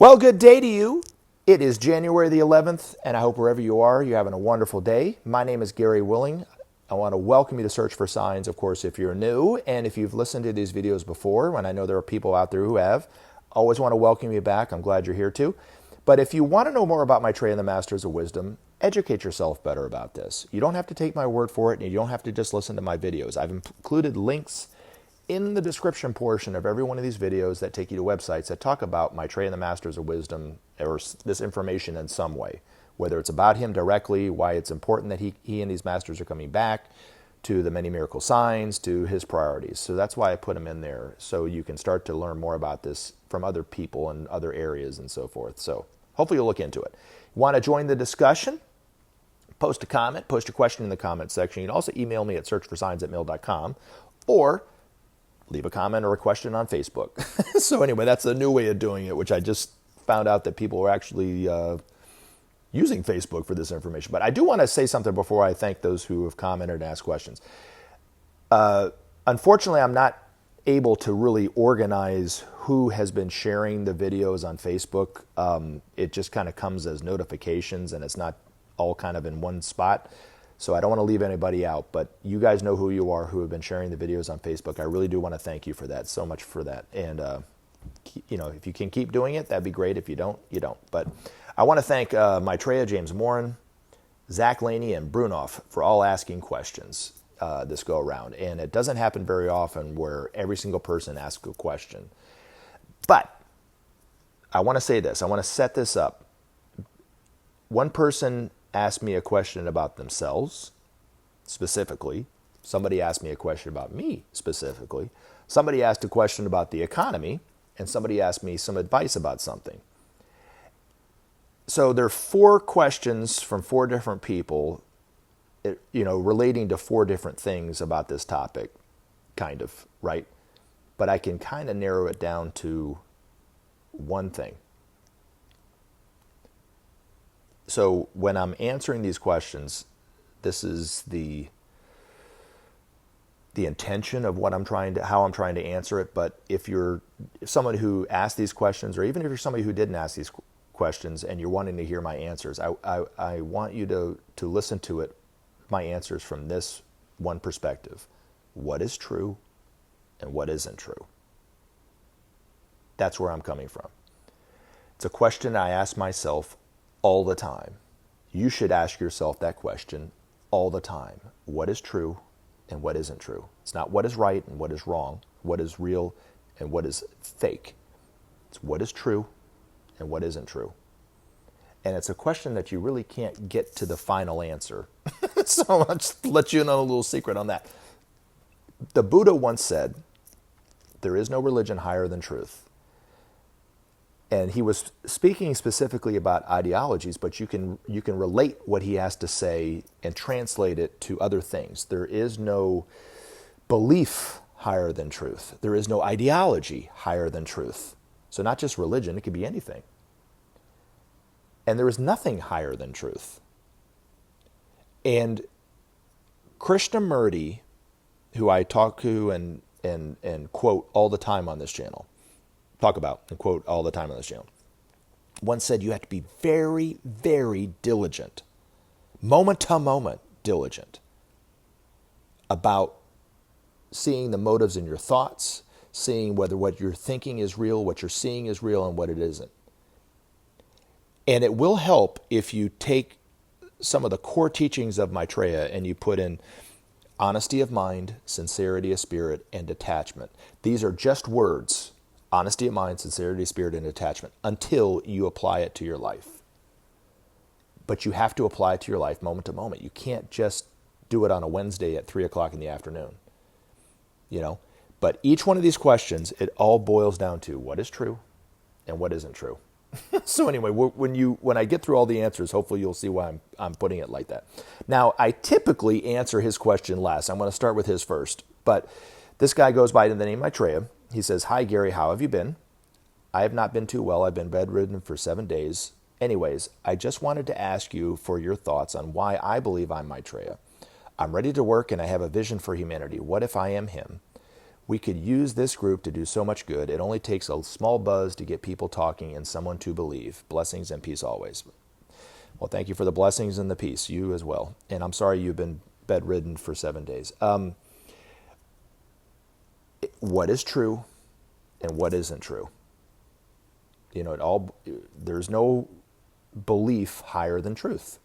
Well, good day to you. It is January the 11th, and I hope wherever you are, you're having a wonderful day. My name is Gary Willing. I want to welcome you to Search for Signs, of course, if you're new, and if you've listened to these videos before, and I know there are people out there who have, always want to welcome you back. I'm glad you're here too. But if you want to know more about Maitreya and the Masters of Wisdom, educate yourself better about this. You don't have to take my word for it, and you don't have to just listen to my videos. I've included links in the description portion of every one of these videos that take you to websites that talk about Maitreya and the Masters of Wisdom, or this information in some way, whether it's about him directly, why it's important that he and these masters are coming back, to the many miracle signs, to his priorities. So that's why I put them in there, so you can start to learn more about this from other people and other areas and so forth. So hopefully you'll look into it. Want to join the discussion? Post a comment, post a question in the comment section. You can also email me at searchforsigns@mail.com, or leave a comment or a question on Facebook. So anyway, that's a new way of doing it, which I just found out that people are actually using Facebook for this information. But I do want to say something before I thank those who have commented and asked questions. Unfortunately, I'm not able to really organize who has been sharing the videos on Facebook. It just kind of comes as notifications, and it's not all kind of in one spot. So I don't want to leave anybody out, but you guys know who you are who have been sharing the videos on Facebook. I really do want to thank you for that, so much for that. And, if you can keep doing it, that'd be great. If you don't, you don't. But I want to thank Maitreya, James Morin, Zach Laney, and Brunoff for all asking questions this go around. And it doesn't happen very often where every single person asks a question. But I want to say this. I want to set this up. One person asked me a question about themselves, specifically. Somebody asked me a question about me, specifically. Somebody asked a question about the economy, and somebody asked me some advice about something. So there are 4 questions from 4 different people, relating to 4 different things about this topic, kind of, right? But I can kind of narrow it down to one thing. So when I'm answering these questions, this is the intention of how I'm trying to answer it. But if you're someone who asked these questions, or even if you're somebody who didn't ask these questions and you're wanting to hear my answers, I want you to listen to it, my answers from this one perspective. What is true and what isn't true? That's where I'm coming from. It's a question I ask myself all the time. You should ask yourself that question all the time. What is true and what isn't true? It's not what is right and what is wrong, what is real and what is fake. It's what is true and what isn't true. And it's a question that you really can't get to the final answer. So I'll just let you in on a little secret on that. The Buddha once said, there is no religion higher than truth. And he was speaking specifically about ideologies, but you can relate what he has to say and translate it to other things. There is no belief higher than truth. There is no ideology higher than truth. So not just religion, it could be anything. And there is nothing higher than truth. And Krishnamurti, who I talk to and quote all the time on this channel, talk about and quote all the time on this channel, once said you have to be very, very diligent, moment to moment diligent, about seeing the motives in your thoughts, seeing whether what you're thinking is real, what you're seeing is real, and what it isn't. And it will help if you take some of the core teachings of Maitreya and you put in honesty of mind, sincerity of spirit, and detachment. These are just words. Honesty of mind, sincerity, spirit, and attachment, until you apply it to your life. But you have to apply it to your life moment to moment. You can't just do it on a Wednesday at 3 o'clock in the afternoon. But each one of these questions, it all boils down to what is true and what isn't true. So anyway, when I get through all the answers, hopefully you'll see why I'm putting it like that. Now, I typically answer his question last. I'm going to start with his first. But this guy goes by the name Maitreya. He says, "Hi, Gary, how have you been? I have not been too well. I've been bedridden for 7 days. Anyways, I just wanted to ask you for your thoughts on why I believe I'm Maitreya. I'm ready to work and I have a vision for humanity. What if I am him? We could use this group to do so much good. It only takes a small buzz to get people talking and someone to believe. Blessings and peace always. Well, thank you for the blessings and the peace. You as well. And I'm sorry you've been bedridden for 7 days. What is true and what isn't true? There's no belief higher than truth.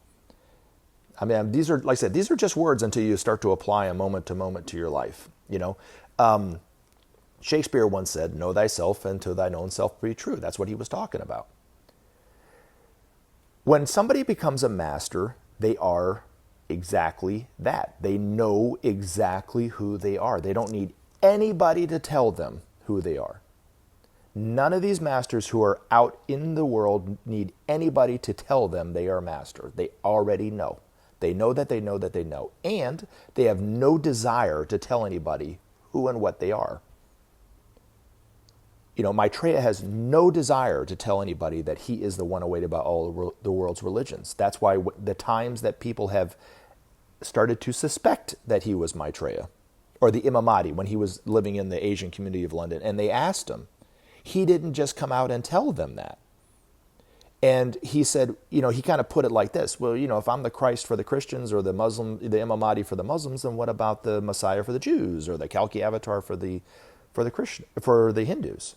I mean, these are, like I said, these are just words until you start to apply them moment to moment to your life. Shakespeare once said, "Know thyself, and to thine own self be true." That's what he was talking about. When somebody becomes a master, they are exactly that. They know exactly who they are. They don't need anybody to tell them who they are. None of these masters who are out in the world need anybody to tell them they are master. They already know. They know that they know that they know. And they have no desire to tell anybody who and what they are. Maitreya has no desire to tell anybody that he is the one awaited by all the world's religions. That's why the times that people have started to suspect that he was Maitreya, or the Imamati, when he was living in the Asian community of London, and they asked him, he didn't just come out and tell them that. And he said, he kind of put it like this: well, if I'm the Christ for the Christians, or the Imamati for the Muslims, then what about the Messiah for the Jews, or the Kalki Avatar for the Hindus?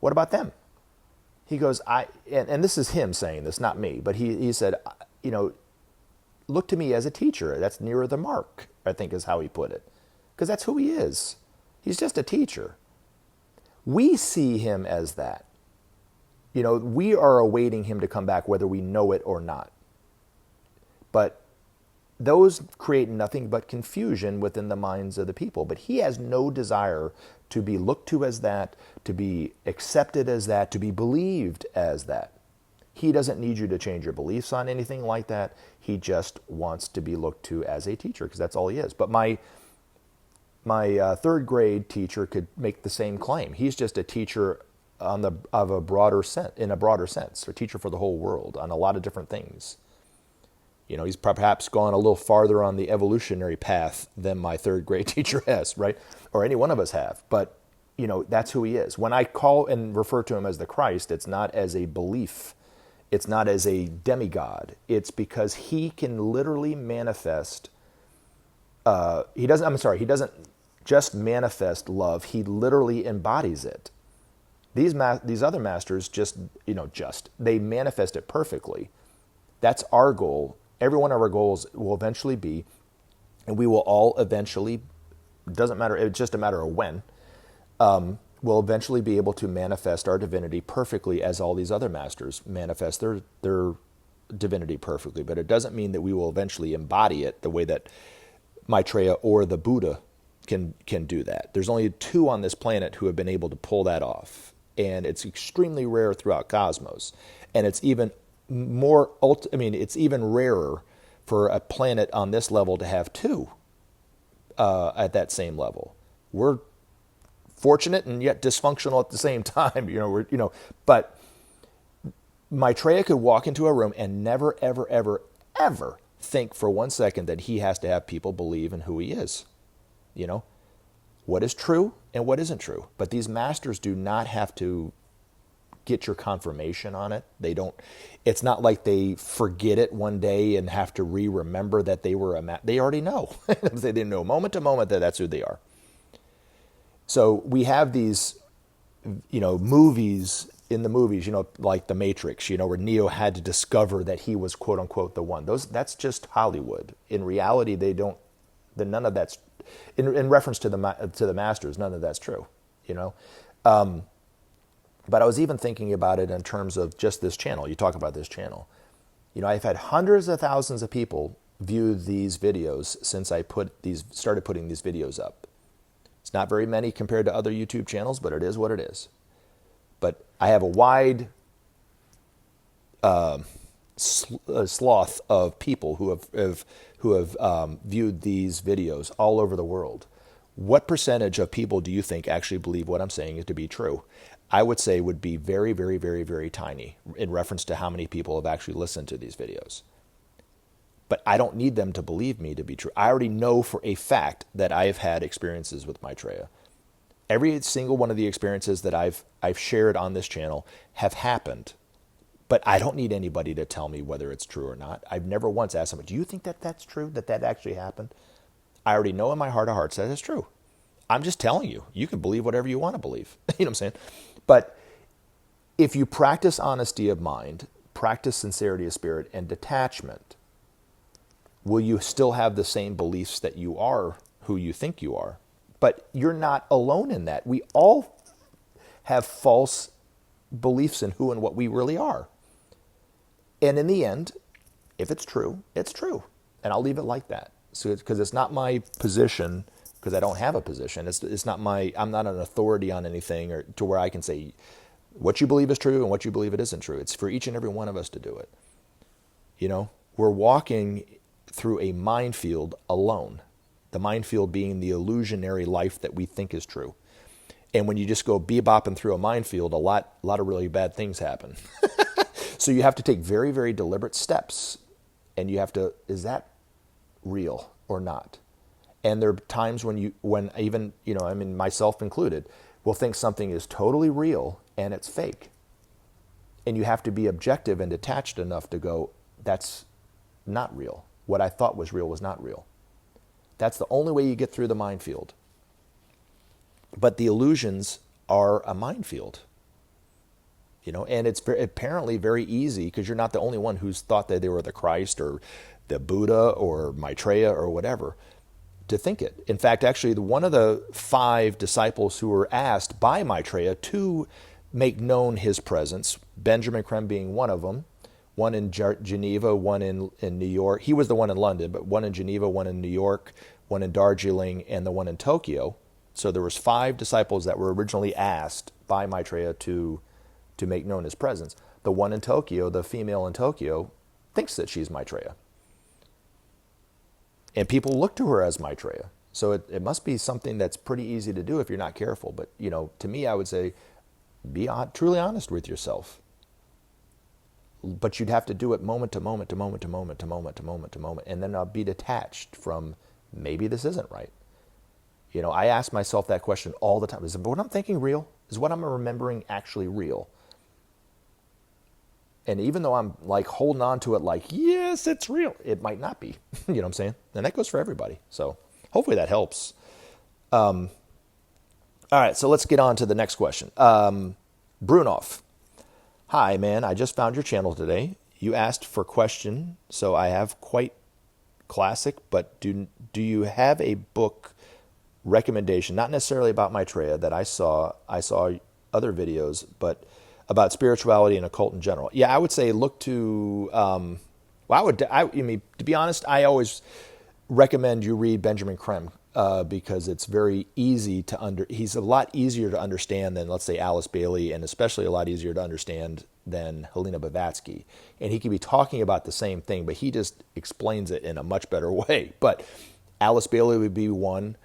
What about them? He goes, and this is him saying this, not me, but he said, look to me as a teacher. That's nearer the mark, I think is how he put it. Because that's who he is. He's just a teacher. We see him as that. We are awaiting him to come back whether we know it or not. But those create nothing but confusion within the minds of the people. But he has no desire to be looked to as that, to be accepted as that, to be believed as that. He doesn't need you to change your beliefs on anything like that. He just wants to be looked to as a teacher, because that's all he is. But my third grade teacher could make the same claim. He's just a teacher in a broader sense, a teacher for the whole world on a lot of different things. He's perhaps gone a little farther on the evolutionary path than my third grade teacher has, right? Or any one of us have. But, that's who he is. When I call and refer to him as the Christ, it's not as a belief. It's not as a demigod. It's because he can literally manifest. He doesn't just manifest love. He literally embodies it. These other masters they manifest it perfectly. That's our goal. Every one of our goals will eventually be, and we will all eventually, doesn't matter, it's just a matter of when, we'll eventually be able to manifest our divinity perfectly as all these other masters manifest their divinity perfectly. But it doesn't mean that we will eventually embody it the way that Maitreya or the Buddha can do that. There's only 2 on this planet who have been able to pull that off. And it's extremely rare throughout cosmos. And it's even it's even rarer for a planet on this level to have 2 at that same level. We're fortunate and yet dysfunctional at the same time. But Maitreya could walk into a room and never, ever, ever, ever think for 1 second that he has to have people believe in who he is. What is true and what isn't true. But these masters do not have to get your confirmation on it. It's not like they forget it one day and have to remember that they were they already know. They know moment to moment that that's who they are. So we have these, movies, in the movies, like The Matrix, where Neo had to discover that he was quote unquote the one. That's just Hollywood. In reality, none of that's, in reference to the masters, none of that's true, But I was even thinking about it in terms of just this channel. You talk about this channel. I've had hundreds of thousands of people view these videos since I started putting these videos up. It's not very many compared to other YouTube channels, but it is what it is. But I have a wide swath of people who have viewed these videos all over the world. What percentage of people do you think actually believe what I'm saying to be true? I would say would be very, very, very, very tiny in reference to how many people have actually listened to these videos. But I don't need them to believe me to be true. I already know for a fact that I've had experiences with Maitreya. Every single one of the experiences that I've shared on this channel have happened. But I don't need anybody to tell me whether it's true or not. I've never once asked someone, do you think that that's true, that that actually happened? I already know in my heart of hearts that it's true. I'm just telling you. You can believe whatever you want to believe. You know what I'm saying? But if you practice honesty of mind, practice sincerity of spirit, and detachment, will you still have the same beliefs that you are who you think you are? But you're not alone in that. We all have false beliefs in who and what we really are. And in the end, if it's true, it's true. And I'll leave it like that. So, because it's not my position, because I don't have a position. It's not I'm not an authority on anything or to where I can say what you believe is true and what you believe it isn't true. It's for each and every one of us to do it. You know, we're walking through a minefield alone. The minefield being the illusionary life that we think is true. And when you just go bebopping through a minefield, a lot of really bad things happen. So you have to take very, very deliberate steps. And you have to, is that real or not? And there are times when even, I mean, myself included, will think something is totally real and it's fake. And you have to be objective and detached enough to go, that's not real. What I thought was real was not real. That's the only way you get through the minefield. But the illusions are a minefield. And it's apparently very easy because you're not the only one who's thought that they were the Christ or the Buddha or Maitreya or whatever to think it. In fact, actually, one of the 5 disciples who were asked by Maitreya to make known his presence, Benjamin Creme being one of them, one in Geneva, one in New York. He was the one in London, but one in Geneva, one in New York, one in Darjeeling, and the one in Tokyo. So there was 5 disciples that were originally asked by Maitreya to make known his presence. The one in Tokyo, the female in Tokyo, thinks that she's Maitreya. And people look to her as Maitreya. So it must be something that's pretty easy to do if you're not careful. But, to me, I would say, be truly honest with yourself. But you'd have to do it moment to moment to moment to moment to moment to moment to moment. And then be detached from, maybe this isn't right. I ask myself that question all the time. Is what I'm thinking real? Is what I'm remembering actually real? And even though I'm like holding on to it like, yes, it's real, it might not be. You know what I'm saying? And that goes for everybody. So hopefully that helps. All right, so let's get on to the next question. Brunoff. Hi, man, I just found your channel today. You asked for question, so I have quite classic, but do you have a book recommendation, not necessarily about Maitreya, that I saw other videos, but about spirituality and occult in general? Yeah, I would say look to, I mean, to be honest, I always recommend you read Benjamin Creme because it's very easy he's a lot easier to understand than, let's say, Alice Bailey, and especially a lot easier to understand than Helena Blavatsky. And he could be talking about the same thing, but he just explains it in a much better way. But Alice Bailey would be one.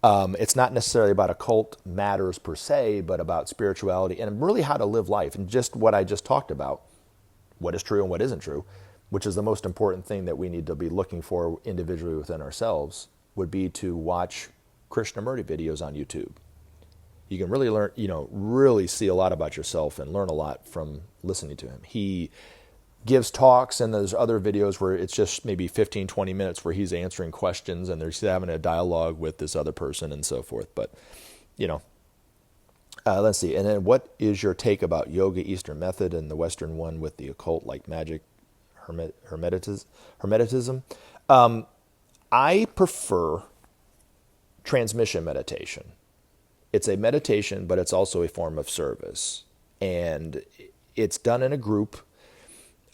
It's not necessarily about occult matters per se, but about spirituality and really how to live life. And just what I just talked about, what is true and what isn't true, which is the most important thing that we need to be looking for individually within ourselves, would be to watch Krishnamurti videos on YouTube. You can really learn, really see a lot about yourself and learn a lot from listening to him. He gives talks, and there's other videos where it's just maybe 15, 20 minutes where he's answering questions and they're having a dialogue with this other person and so forth. But, let's see. And then what is your take about yoga, Eastern method, and the Western one with the occult, like magic, hermeticism? I prefer transmission meditation. It's a meditation, but it's also a form of service. And it's done in a group.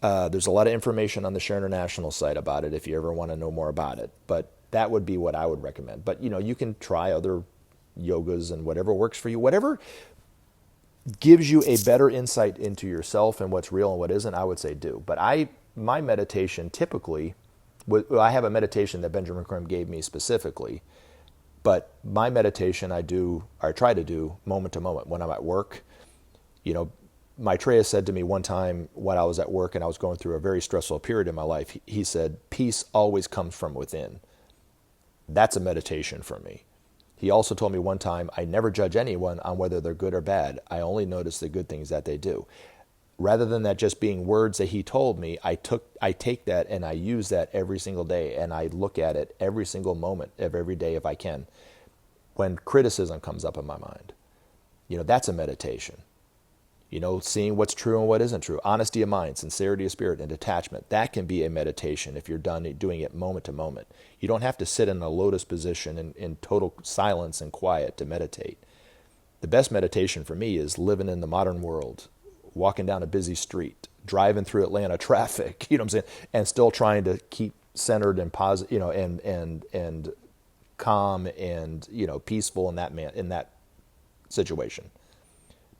There's a lot of information on the Share International site about it if you ever want to know more about it. But that would be what I would recommend. But, you can try other yogas and whatever works for you. Whatever gives you a better insight into yourself and what's real and what isn't, I would say do. But my meditation typically, I have a meditation that Benjamin Creme gave me specifically. But my meditation I try to do moment to moment when I'm at work. Maitreya said to me one time when I was at work and I was going through a very stressful period in my life, he said, peace always comes from within. That's a meditation for me. He also told me one time, I never judge anyone on whether they're good or bad. I only notice the good things that they do. Rather than that just being words that he told me, I take that and I use that every single day, and I look at it every single moment of every day if I can. When criticism comes up in my mind, that's a meditation. Seeing what's true and what isn't true. Honesty of mind, sincerity of spirit, and detachment. That can be a meditation if you're done doing it moment to moment. You don't have to sit in a lotus position in total silence and quiet to meditate. The best meditation for me is living in the modern world, walking down a busy street, driving through Atlanta traffic, you know what I'm saying, and still trying to keep centered and positive, and calm and peaceful in that situation.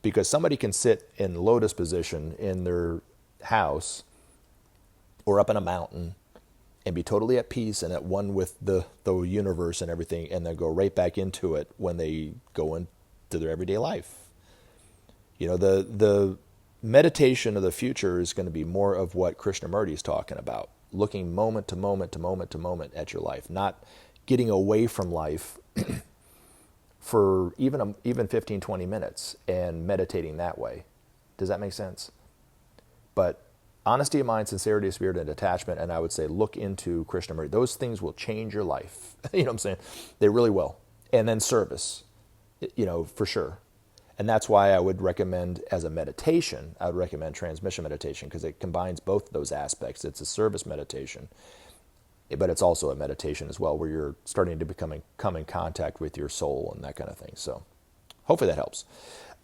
Because somebody can sit in lotus position in their house or up in a mountain and be totally at peace and at one with the universe and everything, and then go right back into it when they go into their everyday life. The meditation of the future is going to be more of what Krishnamurti is talking about, looking moment to moment to moment to moment at your life, not getting away from life for even 15, 20 minutes and meditating that way. Does that make sense? But honesty of mind, sincerity of spirit, and detachment, and I would say look into Krishnamurti. Those things will change your life. You know what I'm saying? They really will. And then service, for sure. And that's why I would recommend, as a meditation, I would recommend transmission meditation, because it combines both those aspects. It's a service meditation, but it's also a meditation as well, where you're starting to come in contact with your soul and that kind of thing. So hopefully that helps.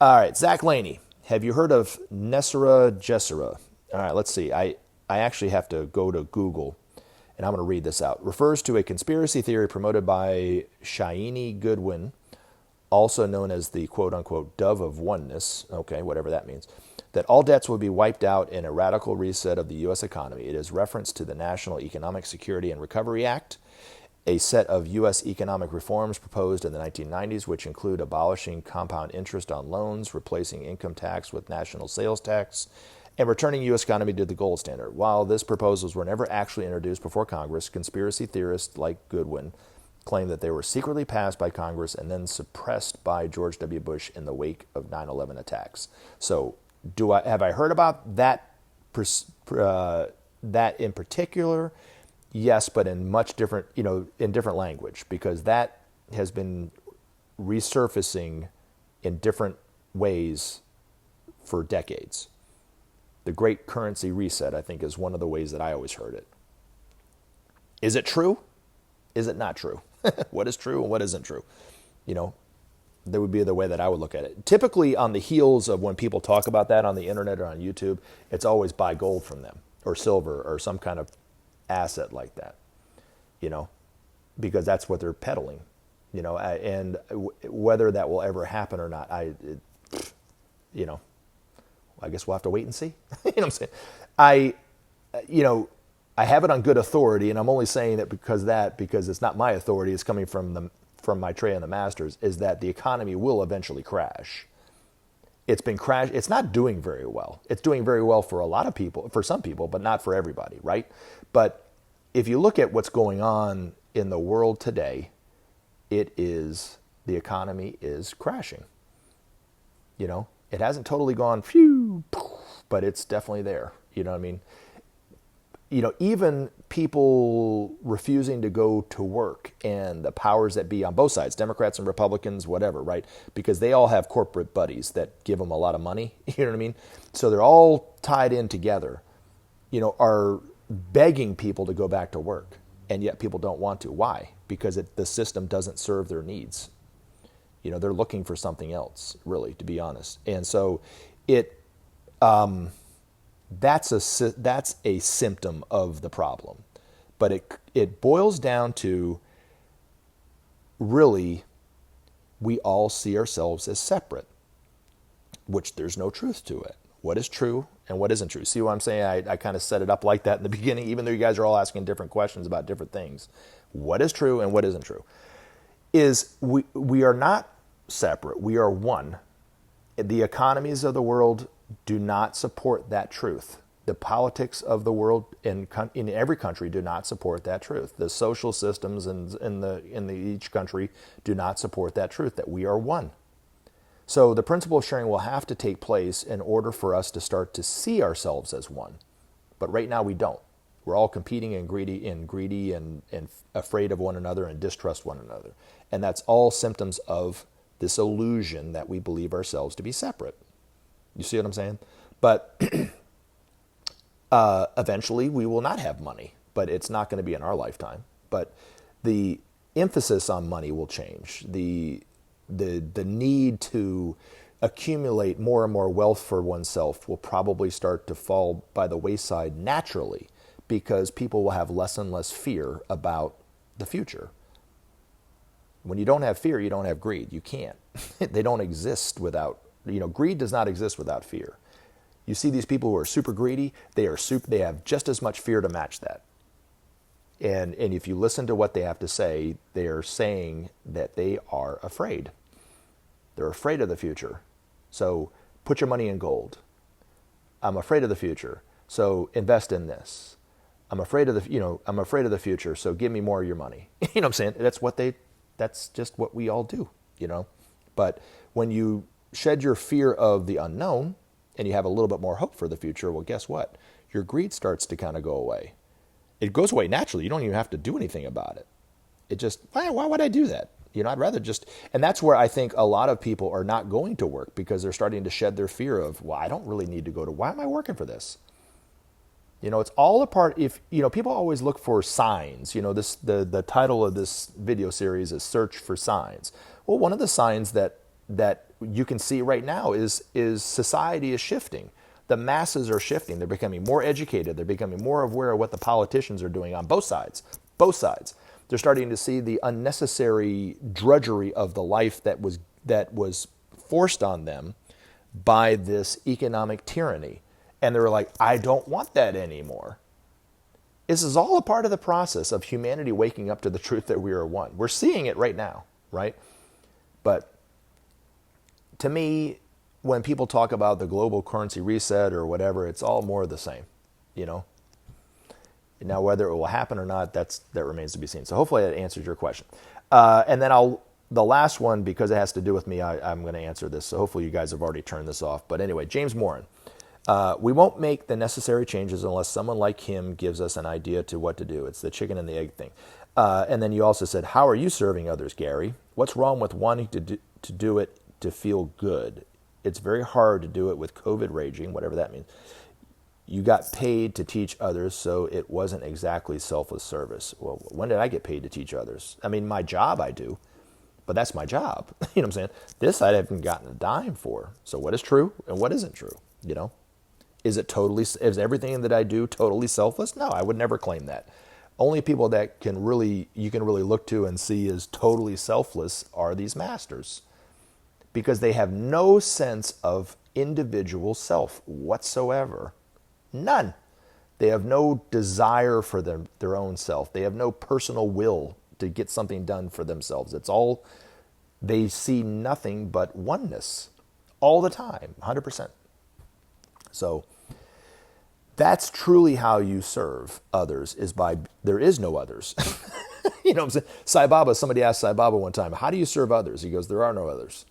All right, Zach Laney. Have you heard of Nessera Gessera? All right, let's see. I actually have to go to Google, and I'm going to read this out. Refers to a conspiracy theory promoted by Shaini Goodwin, also known as the quote-unquote dove of oneness, okay, whatever that means, that all debts will be wiped out in a radical reset of the U.S. economy. It is reference to the National Economic Security and Recovery Act, a set of U.S. economic reforms proposed in the 1990s, which include abolishing compound interest on loans, replacing income tax with national sales tax, and returning U.S. economy to the gold standard. While these proposals were never actually introduced before Congress, conspiracy theorists like Goodwin claim that they were secretly passed by Congress and then suppressed by George W. Bush in the wake of 9/11 attacks. So, have I heard about that that in particular? Yes, but in much different, in different language, because that has been resurfacing in different ways for decades. The Great Currency Reset, I think, is one of the ways that I always heard it. Is it true? Is it not true? What is true and what isn't true? That would be the way that I would look at it. Typically, on the heels of when people talk about that on the internet or on YouTube, it's always buy gold from them, or silver, or some kind of asset like that, because that's what they're peddling, and whether that will ever happen or not, I guess we'll have to wait and see. You know what I'm saying? I have it on good authority, and I'm only saying it because it's not my authority. It's coming from Maitreya and the Masters, is that the economy will eventually crash. It's been crashed. It's not doing very well. It's doing very well for a lot of people, for some people, but not for everybody, right? But if you look at what's going on in the world today, the economy is crashing. It hasn't totally gone phew, but it's definitely there. You know what I mean? Even people refusing to go to work, and the powers that be on both sides, Democrats and Republicans, whatever, right? Because they all have corporate buddies that give them a lot of money, you know what I mean? So they're all tied in together, are begging people to go back to work, and yet people don't want to. Why? Because the system doesn't serve their needs. They're looking for something else, really, to be honest. And so that's a symptom of the problem. But it boils down to, really, we all see ourselves as separate, which there's no truth to it. What is true and what isn't true? See what I'm saying? I kind of set it up like that in the beginning, even though you guys are all asking different questions about different things. What is true and what isn't true? Is we are not separate. We are one. The economies of the world do not support that truth. The politics of the world in every country do not support that truth. The social systems in each country do not support that truth, that we are one. So the principle of sharing will have to take place in order for us to start to see ourselves as one. But right now we don't. We're all competing and greedy and afraid of one another and distrust one another. And that's all symptoms of this illusion that we believe ourselves to be separate. You see what I'm saying? But eventually we will not have money, but it's not going to be in our lifetime. But the emphasis on money will change. The need to accumulate more and more wealth for oneself will probably start to fall by the wayside naturally, because people will have less and less fear about the future. When you don't have fear, you don't have greed. You can't. They don't exist without, greed does not exist without fear. You see these people who are super greedy, they have just as much fear to match that. And if you listen to what they have to say, they are saying that they are afraid. They're afraid of the future. So put your money in gold. I'm afraid of the future. So invest in this. I'm afraid of the future. So give me more of your money. You know what I'm saying? That's just what we all do, But when you shed your fear of the unknown and you have a little bit more hope for the future, well, guess what? Your greed starts to kind of go away. It goes away naturally. You don't even have to do anything about it. It just, why would I do that? I'd rather just, and that's where I think a lot of people are not going to work, because they're starting to shed their fear of, well, I don't really need to go to, why am I working for this? It's all a part, people always look for signs. The title of this video series is Search for Signs. Well, one of the signs that you can see right now is society is shifting. The masses are shifting. They're becoming more educated. They're becoming more aware of what the politicians are doing on both sides. Both sides. They're starting to see the unnecessary drudgery of the life that was forced on them by this economic tyranny. And they're like, I don't want that anymore. This is all a part of the process of humanity waking up to the truth that we are one. We're seeing it right now, right? But to me, when people talk about the global currency reset or whatever, it's all more of the same, Now, whether it will happen or not, that remains to be seen. So hopefully that answers your question. And then the last one, because it has to do with me, I'm going to answer this. So hopefully you guys have already turned this off. But anyway, James Morin. We won't make the necessary changes unless someone like him gives us an idea to what to do. It's the chicken and the egg thing. And then you also said, how are you serving others, Gary? What's wrong with wanting to do it to feel good? It's very hard to do it with COVID raging, whatever that means. You got paid to teach others, so it wasn't exactly selfless service. Well, when did I get paid to teach others? I mean, my job I do, but that's my job. You know what I'm saying? This I haven't gotten a dime for. So what is true and what isn't true, Is everything that I do totally selfless? No, I would never claim that. Only people that you can really look to and see as totally selfless are these masters, because they have no sense of individual self whatsoever. None. They have no desire for their own self. They have no personal will to get something done for themselves. It's all, they see nothing but oneness all the time, 100%. So that's truly how you serve others, is by, there is no others. You know what I'm saying? Sai Baba, somebody asked Sai Baba one time, how do you serve others? He goes, there are no others.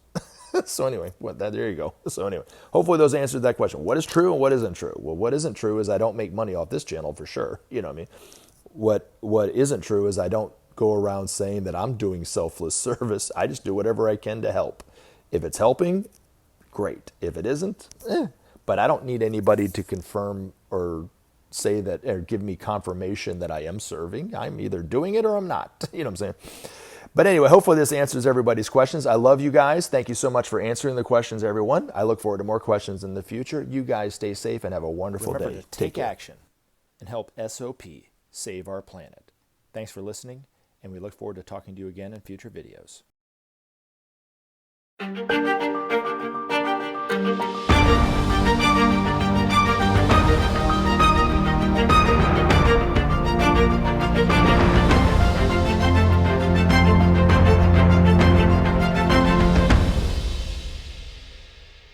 So anyway, there you go. So anyway, hopefully those answered that question. What is true and what isn't true? Well, what isn't true is I don't make money off this channel for sure. You know what I mean? What isn't true is I don't go around saying that I'm doing selfless service. I just do whatever I can to help. If it's helping, great. If it isn't, But I don't need anybody to confirm or say that, or give me confirmation that I am serving. I'm either doing it or I'm not. You know what I'm saying? But anyway, hopefully this answers everybody's questions. I love you guys. Thank you so much for answering the questions, everyone. I look forward to more questions in the future. You guys stay safe and have a wonderful day. Remember to take action and help SOP save our planet. Thanks for listening, and we look forward to talking to you again in future videos.